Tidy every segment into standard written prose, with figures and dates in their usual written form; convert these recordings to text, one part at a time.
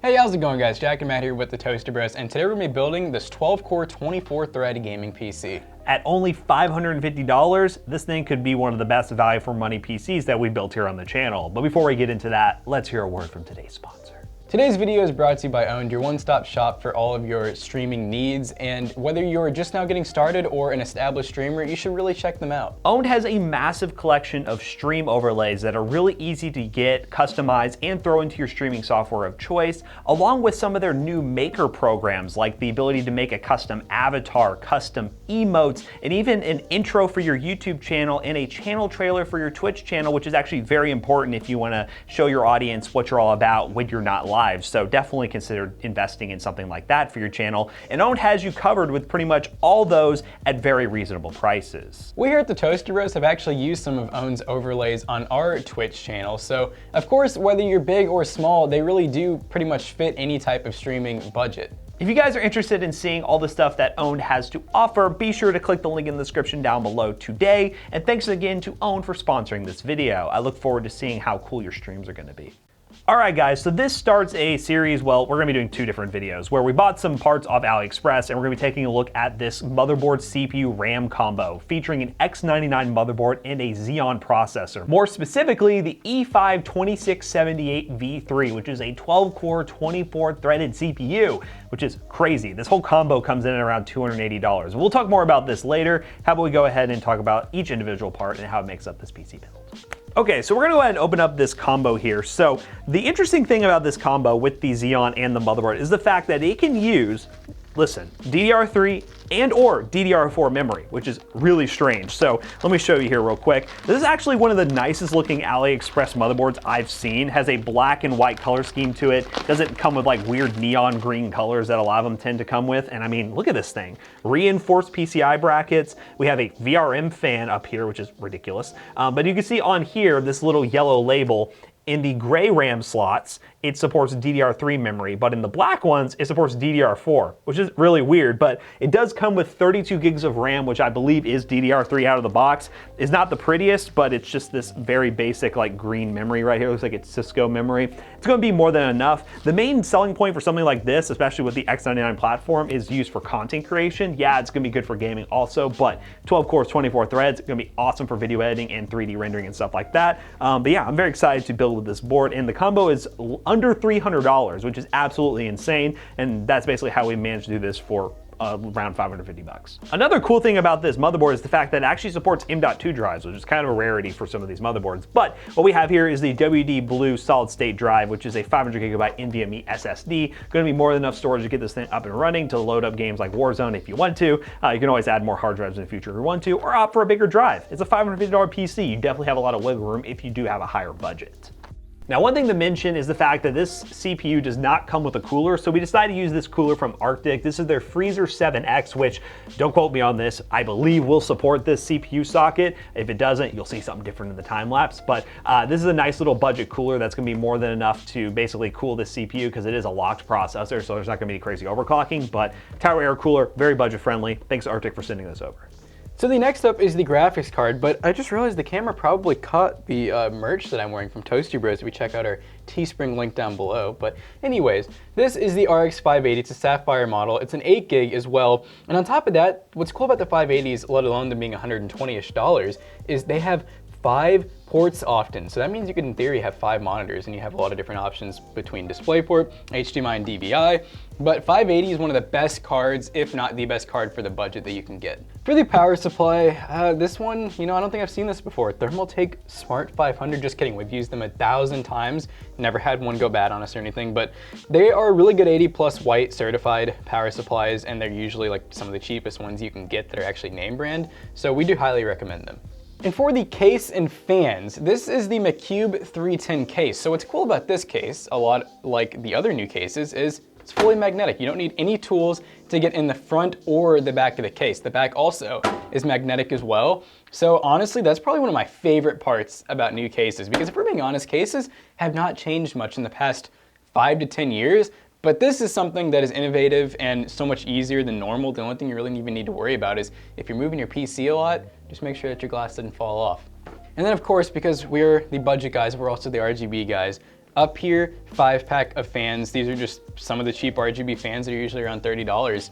Hey, how's it going, guys? Jack and Matt here with the Toaster Bros, and today we're going to be building this 12-core, 24-thread gaming PC. At only $550, this thing could be one of the best value for money PCs that we built here on the channel. But before we get into that, let's hear a word from today's sponsor. Today's video is brought to you by Owned, your one-stop shop for all of your streaming needs, and whether you're just now getting started or an established streamer, you should really check them out. Owned has a massive collection of stream overlays that are really easy to get, customize, and throw into your streaming software of choice, along with some of their new maker programs, like the ability to make a custom avatar, custom emotes, and even an intro for your YouTube channel and a channel trailer for your Twitch channel, which is actually very important if you want to show your audience what you're all about when you're not live. So definitely consider investing in something like that for your channel. And Owned has you covered with pretty much all those at very reasonable prices. We here at the Toaster Bros have actually used some of Owned's overlays on our Twitch channel. So of course, whether you're big or small, they really do pretty much fit any type of streaming budget. If you guys are interested in seeing all the stuff that Owned has to offer, be sure to click the link in the description down below today. And thanks again to Owned for sponsoring this video. I look forward to seeing how cool your streams are gonna be. All right, guys, so this starts a series, well, we're gonna be doing two different videos where we bought some parts off Aliexpress and we're gonna be taking a look at this motherboard CPU RAM combo featuring an X99 motherboard and a Xeon processor. More specifically, the E5-2678V3, which is a 12-core, 24-threaded CPU, which is crazy. This whole combo comes in at around $280. We'll talk more about this later. How about we go ahead and talk about each individual part and how it makes up this PC build. Okay, so we're gonna go ahead and open up this combo here. So the interesting thing about this combo with the Xeon and the motherboard is the fact that it can use, listen, DDR3 and or DDR4 memory, which is really strange. So let me show you here real quick. This is actually one of the nicest looking AliExpress motherboards I've seen. Has a black and white color scheme to it. Doesn't come with like weird neon green colors that a lot of them tend to come with. And I mean, look at this thing. Reinforced PCI brackets. We have a VRM fan up here, which is ridiculous. But you can see on here, this little yellow label. In the gray RAM slots, it supports DDR3 memory, but in the black ones, it supports DDR4, which is really weird, but it does come with 32 gigs of RAM, which I believe is DDR3 out of the box. It's not the prettiest, but it's just this very basic like green memory right here. It looks like it's Cisco memory. It's gonna be more than enough. The main selling point for something like this, especially with the X99 platform, is used for content creation. Yeah, it's gonna be good for gaming also, but 12 cores, 24 threads, it's gonna be awesome for video editing and 3D rendering and stuff like that. But yeah, I'm very excited to build with this board, and the combo is under $300, which is absolutely insane, and that's basically how we managed to do this for around 550 bucks. Another cool thing about this motherboard is the fact that it actually supports M.2 drives, which is kind of a rarity for some of these motherboards. But what we have here is the WD Blue solid state drive, which is a 500 gigabyte NVMe SSD. Going to be more than enough storage to get this thing up and running to load up games like Warzone if you want to. You can always add more hard drives in the future if you want to, or opt for a bigger drive. It's a $550 PC. You definitely have a lot of wiggle room if you do have a higher budget. Now, one thing to mention is the fact that this CPU does not come with a cooler, so we decided to use this cooler from Arctic. This is their Freezer 7X, which, don't quote me on this, I believe will support this CPU socket. If it doesn't, you'll see something different in the time lapse. But this is a nice little budget cooler that's gonna be more than enough to basically cool this CPU because it is a locked processor, so there's not gonna be any crazy overclocking, but Tower Air Cooler, very budget friendly. Thanks Arctic for sending this over. So the next up is the graphics card, but I just realized the camera probably caught the merch that I'm wearing from Toaster Bros if we check out our Teespring link down below. But anyways, this is the RX 580. It's a Sapphire model. It's an 8 gig as well. And on top of that, what's cool about the 580s, let alone them being $120-ish, is they have 5 ports often. So that means you could, in theory, have 5 monitors and you have a lot of different options between DisplayPort, HDMI, and DVI. But 580 is one of the best cards, if not the best card for the budget that you can get. For the power supply, this one, I don't think I've seen this before. Thermaltake Smart 500, just kidding. We've used them 1,000 times. Never had one go bad on us or anything, but they are really good 80+ white certified power supplies, and they're usually like some of the cheapest ones you can get that are actually name brand. So we do highly recommend them. And for the case and fans, this is the McCube 310 case. So what's cool about this case, a lot like the other new cases, is it's fully magnetic. You don't need any tools to get in the front or the back of the case. The back also is magnetic as well. So honestly, that's probably one of my favorite parts about new cases, because if we're being honest, cases have not changed much in the past 5 to 10 years. But this is something that is innovative and so much easier than normal. The only thing you really even need to worry about is if you're moving your PC a lot, just make sure that your glass doesn't fall off. And then of course, because we're the budget guys, we're also the RGB guys, Up here, 5-pack of fans. These are just some of the cheap RGB fans that are usually around $30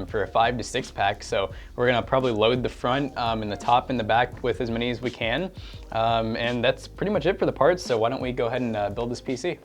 for a 5 to 6-pack. So we're gonna probably load the front and the top and the back with as many as we can. And that's pretty much it for the parts. So why don't we go ahead and build this PC.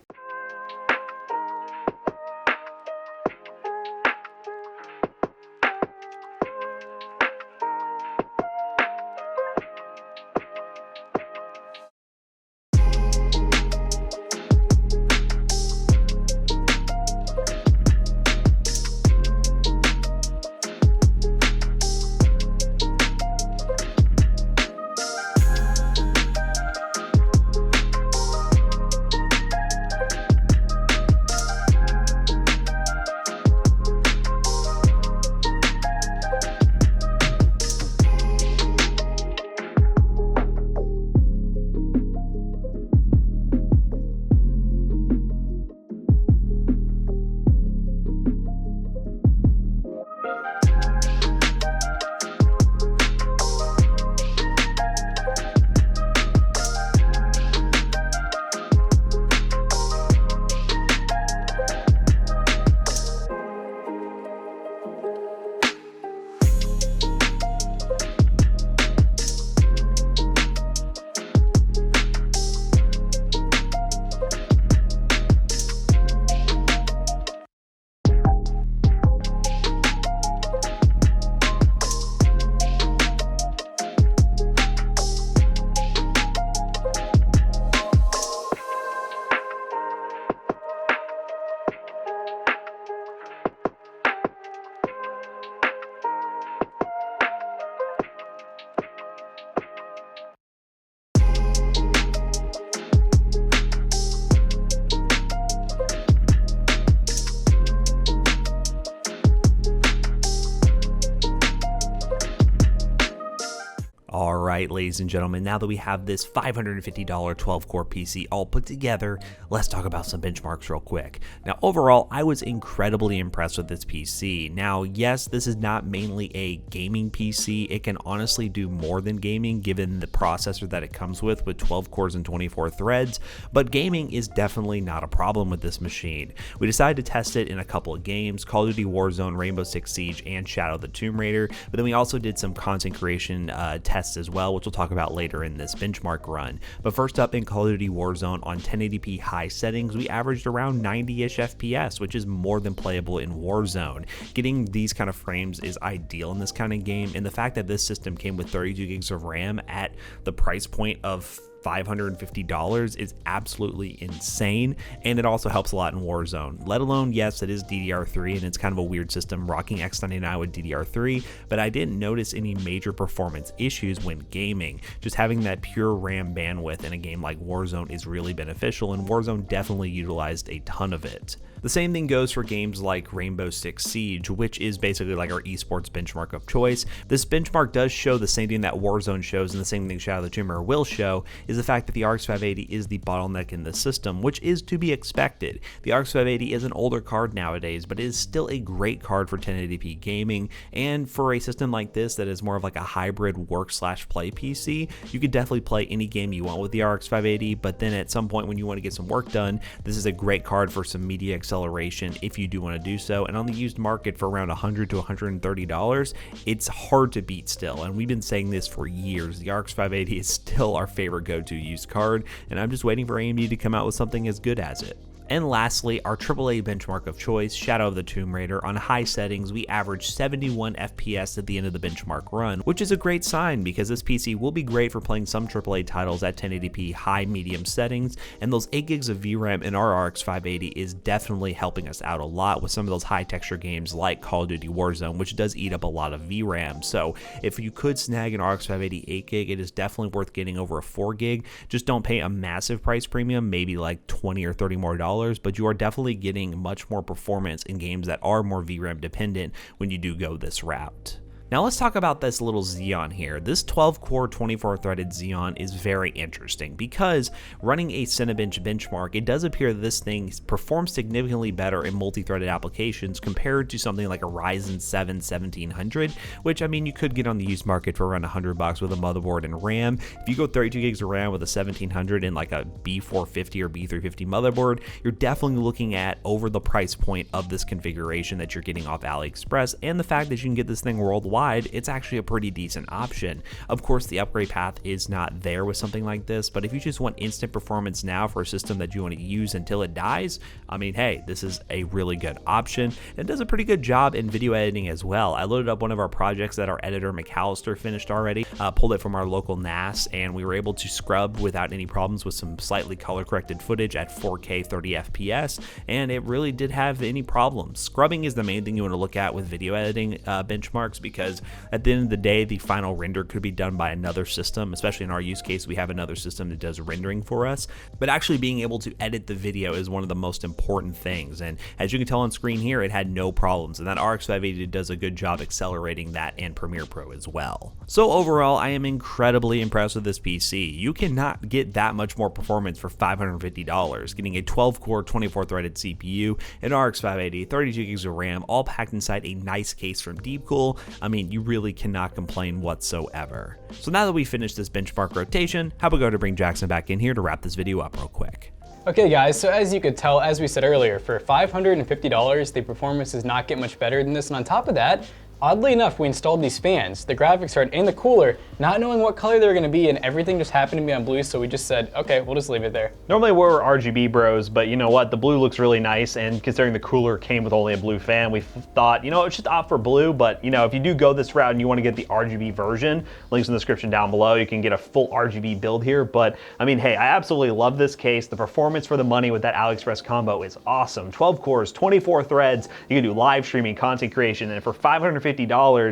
All right, ladies and gentlemen, now that we have this $550 12-core PC all put together, let's talk about some benchmarks real quick. Now, overall, I was incredibly impressed with this PC. Now, yes, this is not mainly a gaming PC. It can honestly do more than gaming given the processor that it comes with 12 cores and 24 threads, but gaming is definitely not a problem with this machine. We decided to test it in a couple of games, Call of Duty Warzone, Rainbow Six Siege, and Shadow of the Tomb Raider, but then we also did some content creation tests as well, which we'll talk about later in this benchmark run. But first up, in Call of Duty Warzone on 1080p high settings, we averaged around 90-ish FPS, which is more than playable in Warzone. Getting these kind of frames is ideal in this kind of game, and the fact that this system came with 32 gigs of RAM at the price point of $550 is absolutely insane, and it also helps a lot in Warzone. Let alone, yes, it is DDR3 and it's kind of a weird system rocking X99 with DDR3, but I didn't notice any major performance issues when gaming. Just having that pure RAM bandwidth in a game like Warzone is really beneficial, and Warzone definitely utilized a ton of it. The same thing goes for games like Rainbow Six Siege, which is basically like our esports benchmark of choice. This benchmark does show the same thing that Warzone shows, and the same thing Shadow of the Tomb Raider will show, is the fact that the RX 580 is the bottleneck in the system, which is to be expected. The RX 580 is an older card nowadays, but it is still a great card for 1080p gaming, and for a system like this that is more of like a hybrid work/play PC, you could definitely play any game you want with the RX 580, but then at some point when you want to get some work done, this is a great card for some media acceleration if you do want to do so. And on the used market for around $100 to $130, it's hard to beat still, and we've been saying this for years. The RX 580 is still our favorite go-to used card, and I'm just waiting for AMD to come out with something as good as it. And lastly, our AAA benchmark of choice, Shadow of the Tomb Raider. On high settings, we averaged 71 FPS at the end of the benchmark run, which is a great sign because this PC will be great for playing some AAA titles at 1080p high medium settings, and those 8 gigs of VRAM in our RX 580 is definitely helping us out a lot with some of those high texture games like Call of Duty Warzone, which does eat up a lot of VRAM. So if you could snag an RX 580 8 gig, it is definitely worth getting over a 4 gig. Just don't pay a massive price premium, maybe like $20 or $30 more, but you are definitely getting much more performance in games that are more VRAM dependent when you do go this route. Now let's talk about this little Xeon here. This 12-core, 24-threaded Xeon is very interesting because running a Cinebench benchmark, it does appear that this thing performs significantly better in multi-threaded applications compared to something like a Ryzen 7 1700, which I mean you could get on the used market for around $100 with a motherboard and RAM. If you go 32 gigs of RAM with a 1700 and like a B450 or B350 motherboard, you're definitely looking at over the price point of this configuration that you're getting off Aliexpress, and the fact that you can get this thing worldwide, it's actually a pretty decent option. Of course, the upgrade path is not there with something like this, but if you just want instant performance now for a system that you want to use until it dies, I mean, hey, this is a really good option. It does a pretty good job in video editing as well. I loaded up one of our projects that our editor McAllister finished already, pulled it from our local NAS, and we were able to scrub without any problems with some slightly color corrected footage at 4K 30 FPS, and it really did have any problems. Scrubbing is the main thing you want to look at with video editing benchmarks, because at the end of the day, the final render could be done by another system. Especially in our use case, we have another system that does rendering for us, but actually being able to edit the video is one of the most important things. And as you can tell on screen here, it had no problems, and that RX 580 does a good job accelerating that in Premiere Pro as well. So overall, I am incredibly impressed with this PC. You cannot get that much more performance for $550. Getting a 12-core, 24-threaded CPU, an RX 580, 32 gigs of RAM, all packed inside a nice case from Deepcool. I mean, you really cannot complain whatsoever. So now that we finished this benchmark rotation, how about we go to bring Jackson back in here to wrap this video up real quick. Okay guys, so as you could tell, as we said earlier, for $550, the performance does not get much better than this, and on top of that, oddly enough, we installed these fans, the graphics card and the cooler, not knowing what color they were going to be, and everything just happened to be on blue, so we just said, okay, we'll just leave it there. Normally we're RGB bros, but you know what? The blue looks really nice, and considering the cooler came with only a blue fan, we thought, you know, it's just opt for blue, but you know, if you do go this route and you want to get the RGB version, links in the description down below, you can get a full RGB build here. But I mean, hey, I absolutely love this case. The performance for the money with that Aliexpress combo is awesome. 12 cores, 24 threads, you can do live streaming, content creation, and for $550,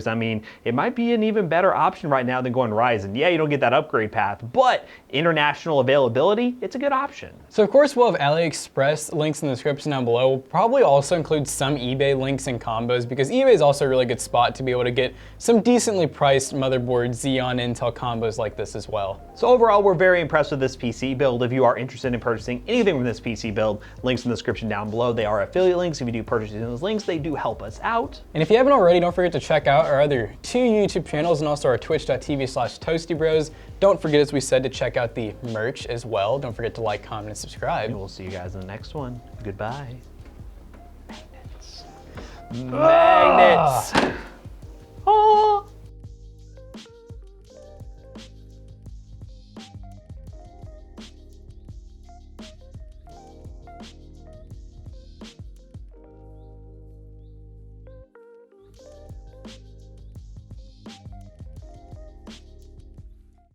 I mean, it might be an even better option right now than going Ryzen. Yeah, you don't get that upgrade path, but international availability, it's a good option. So of course we'll have AliExpress links in the description down below. We'll probably also include some eBay links and combos, because eBay is also a really good spot to be able to get some decently priced motherboard Xeon Intel combos like this as well. So overall, we're very impressed with this PC build. If you are interested in purchasing anything from this PC build, links in the description down below. They are affiliate links. If you do purchase using those links, they do help us out. And if you haven't already, don't forget to check out our other 2 YouTube channels and also our twitch.tv/toastybros. Don't forget, as we said, to check out the merch as well. Don't forget to like, comment, and subscribe. And we'll see you guys in the next one. Goodbye. Magnets. Magnets.